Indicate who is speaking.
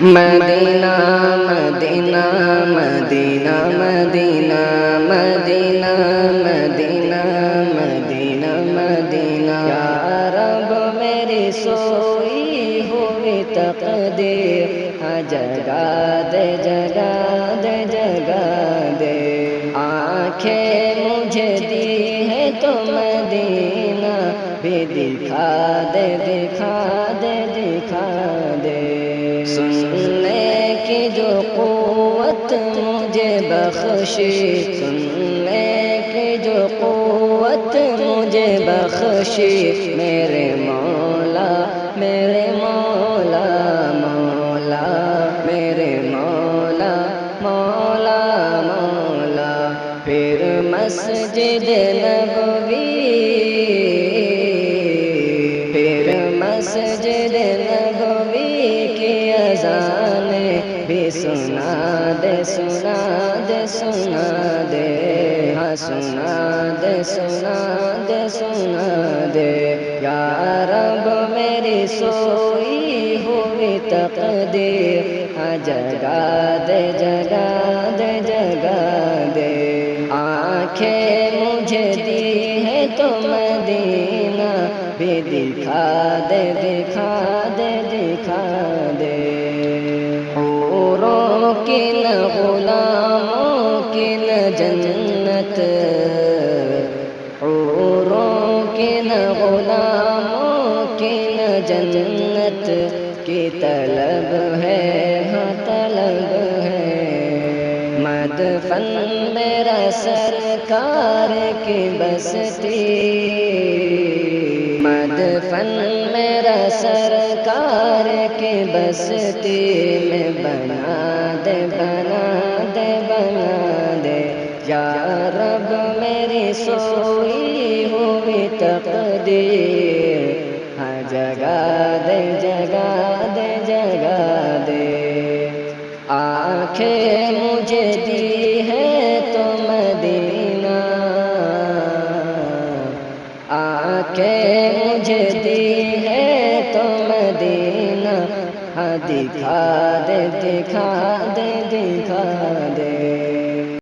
Speaker 1: مدینہ مدینہ مدینہ مدینہ مدینہ مدینہ مدینہ مدینہ یا رب میری سوئی ہوئی تقدیر جگا دے جگا دے جگا دے آنکھیں مجھے دی ہے تو مدینہ بھی دکھا دے دکھا دے دکھا دے سننے کی جو قوت مجھے بخشی سننے کی جو قوت مجھے بخشی میرے مولا میرے مولا مولا میرے مولا مولا مولا پھر مسجد نبوی پھر مسجد نبوی کی اذان بھی سنا دے سنا دے سنا دے ہاں سنا دے سنا دے سنا دے یا رب میری سوئی ہوئی تقدیر جگا دے جگا دے جگا دے آنکھیں مجھے دی ہے تو مدینہ بھی دکھا دے دکھا دے دکھا دے حوروں کی نہ غلاموں کی نہ جنت حوروں کی نہ غلاموں کی نہ جنت کی طلب ہے ہاں طلب ہے مدفن میرا سرکار کی بستی مدفن میرا سرکار کی بستی میں بنا دے بنا دے بنا دے یا رب میری سوئی ہوئی تقدیر ہاں جگا دے جگا دے جگا دے آنکھیں مجھے دی ہے تو مدینہ آنکھیں مجھے دی ہے تو مدینہ ہاں دکھا دے دکھا دے دکھا دے